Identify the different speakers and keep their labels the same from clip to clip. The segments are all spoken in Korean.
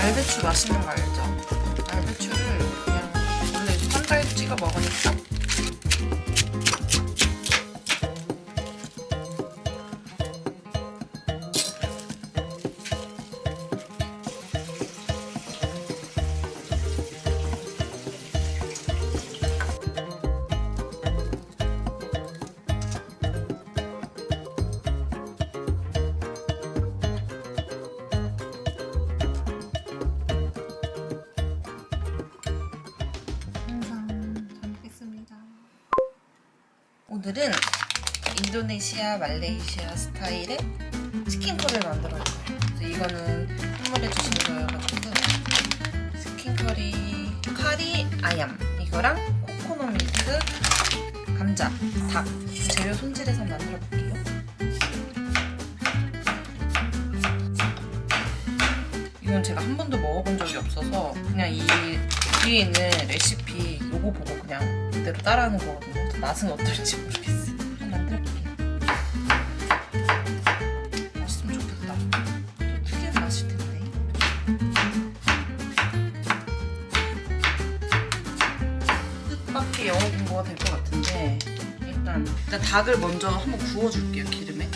Speaker 1: 알배추 맛있는 거 알죠? 알배추를 그냥 원래 쌈장 찍어 먹으니까 오늘은 인도네시아, 말레이시아 스타일의 치킨 커리를 만들어 볼 거예요. 그래서 이거는 선물해 주신 거여가지고 치킨 커리, 카리 아얌 이거랑 코코넛 밀크, 감자, 닭 재료 손질해서 만들어 볼게요. 이건 제가 한 번도 먹어본 적이 없어서 그냥 이 뒤에 있는 레시피 요거 보고 그냥 그대로 따라하는 거거든요. 맛은 어떨지 모르겠어요. 한번 만들어볼게요. 맛있으면 좋겠다. 또 특이한 맛일 텐데. 뜻밖의 영어 공부가 될 것 같은데 일단 닭을 먼저 한번 구워줄게요. 기름에.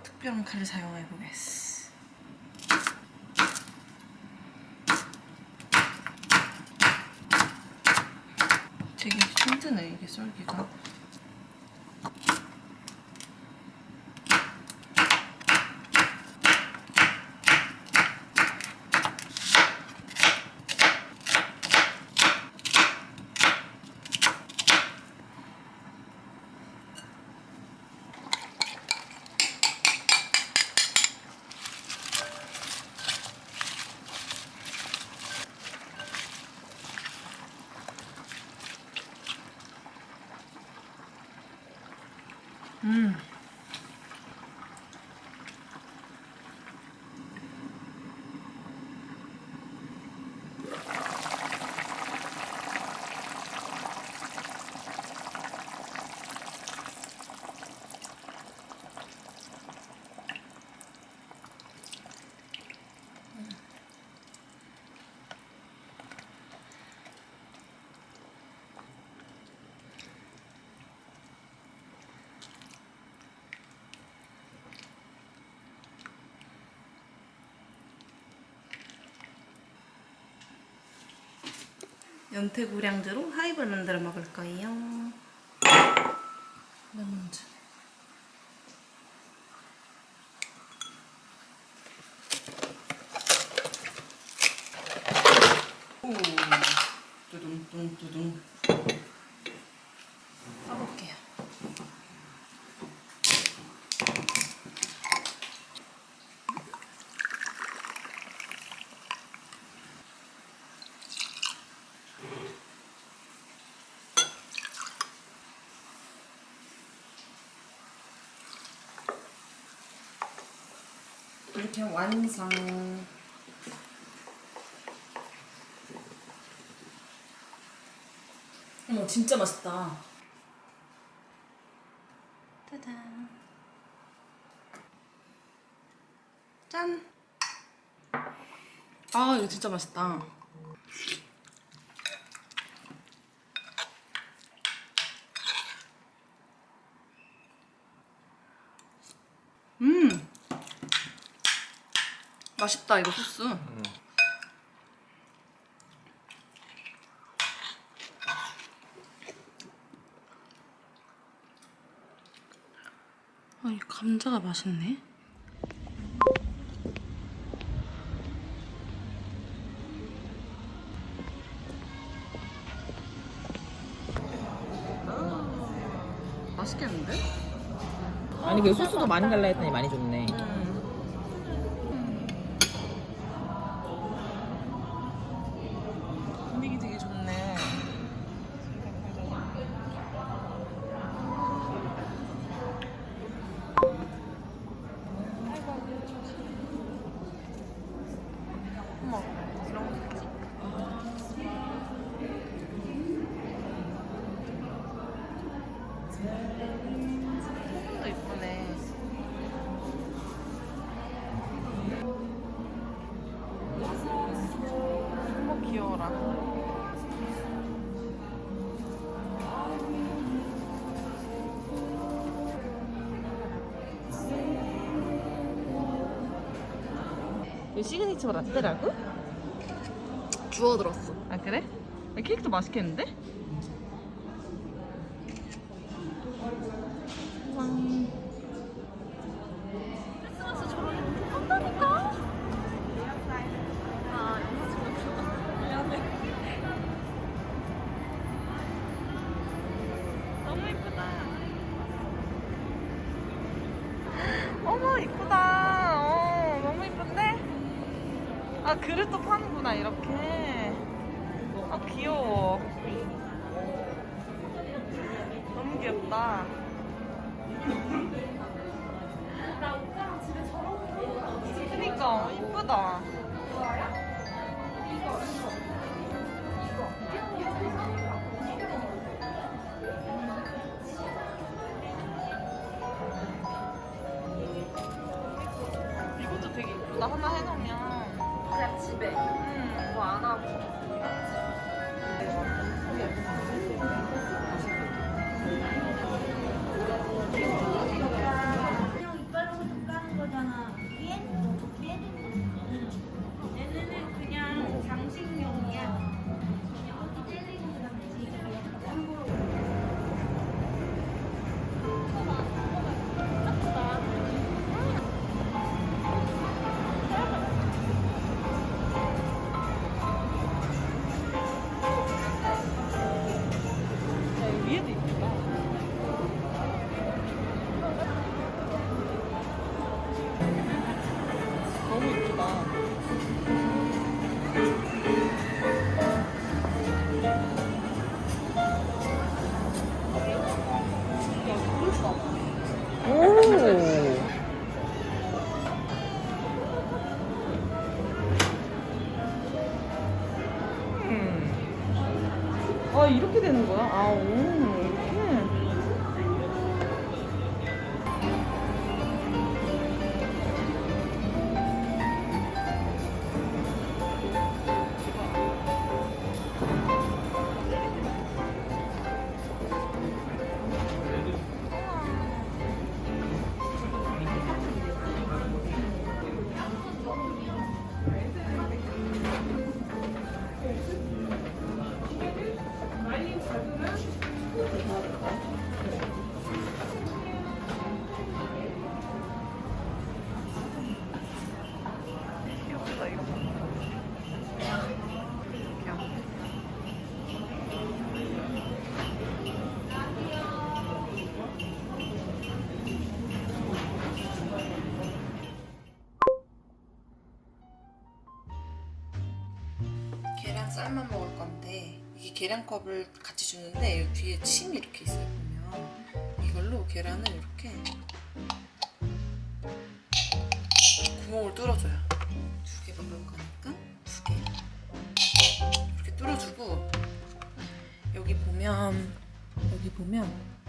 Speaker 1: 특별한 칼을 사용해 보겠어. 되게 힘드네 이게 썰기가. 연태고량주로 하이볼 만들어 먹을 거예요. 레몬즙. 오, 두둥둥두둥. 써볼게요. 이렇게 완성.
Speaker 2: 어머 진짜 맛있다.
Speaker 1: 짜잔. 짠.
Speaker 2: 아 이거 진짜 맛있다. 맛있다 이거 소스. 아, 이 감자가 맛있네. 맛있겠는데?
Speaker 3: 아니 그 소스도 많이 달라 했더니 많이 줬네.
Speaker 1: 분위기 되게 좋네. 어머, 이런 거 좋지? 소금도 이쁘네. 어머, 귀여워라.
Speaker 3: 이거 시그니처 라떼라고?
Speaker 2: 주워 들었어.
Speaker 3: 아 그래? 케이크도 맛있겠는데?
Speaker 1: 어머, 이쁘다. 너무 이쁜데? 아, 그릇도 파는구나, 이렇게. 아, 귀여워. 너무 귀엽다. 그니까, 이쁘다. 이것도 되게 이쁘다. 하나 해놓으면.
Speaker 2: 그냥 집에 뭐 안 하고.
Speaker 4: 그냥 이빨로 까는 거잖아. 얘네는 그냥 장식용이야. 이것도 젤리는 그냥
Speaker 1: 위에도 이쁘다. 너무 이쁘다. 야, 그럴 수 없어.
Speaker 3: 이렇게 되는 거야? 아, 오, 이렇게?
Speaker 1: 계란 삶아 먹을 건데 이게 계란컵을 같이 주는데 여기 뒤에 침이 이렇게 있어요. 보면 이걸로 계란을 이렇게 구멍을 뚫어줘요. 2개 먹을 거니까 2개 이렇게 뚫어주고 여기 보면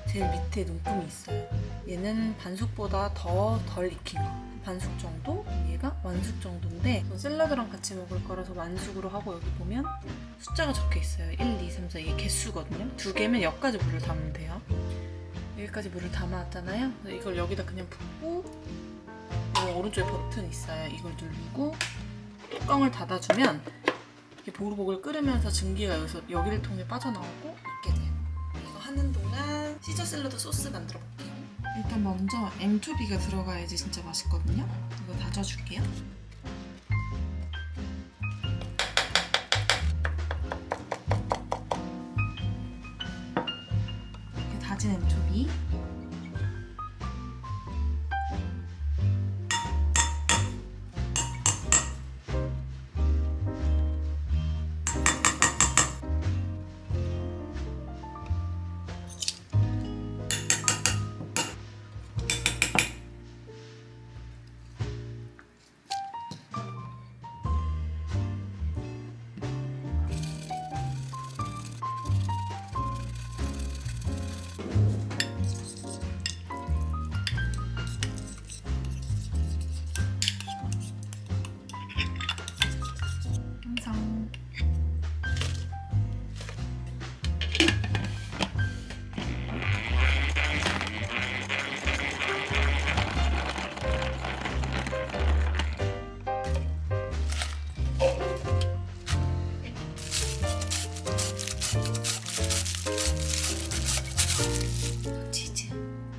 Speaker 1: 제일 밑에 눈금이 있어요. 얘는 반숙보다 더 덜 익힌 거. 반숙 정도, 얘가 완숙 정도인데 샐러드랑 같이 먹을 거라서 완숙으로 하고 여기 보면 숫자가 적혀 있어요. 1, 2, 3, 4 이게 개수거든요. 2개면 여기까지 물을 담으면 돼요. 여기까지 물을 담아왔잖아요. 이걸 여기다 그냥 붓고 이 오른쪽에 버튼 있어요. 이걸 누르고 뚜껑을 닫아주면 이게 보글보글 끓으면서 증기가 여기를 통해 빠져나오고 익게 돼요. 이거 하는 동안 시저 샐러드 소스 만들어 볼게요. 일단 먼저 엔초비가 들어가야지 진짜 맛있거든요. 이거 다져줄게요. 이렇게 다진 엔초비.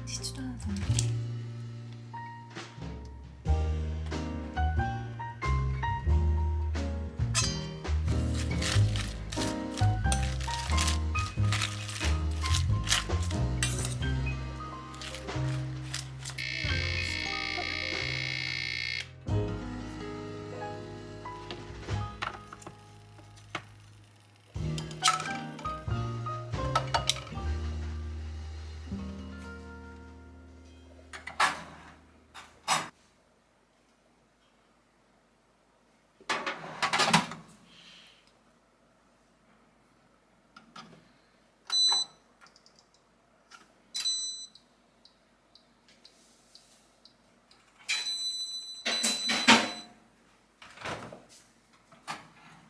Speaker 1: 치즈도 하나 더 넣을게.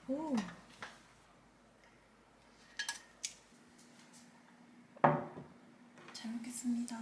Speaker 1: 오. 잘 먹겠습니다.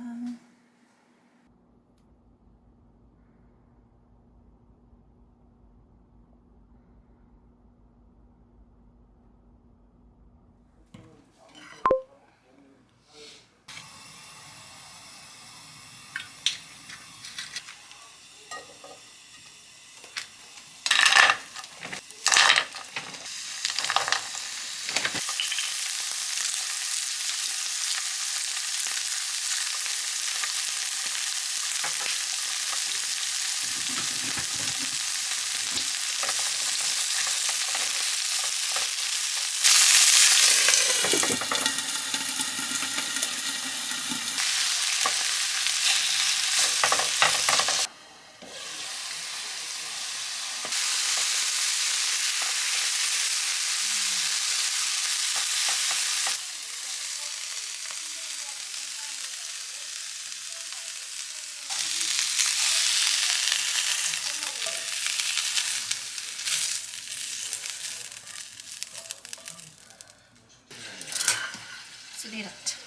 Speaker 1: 스리라차.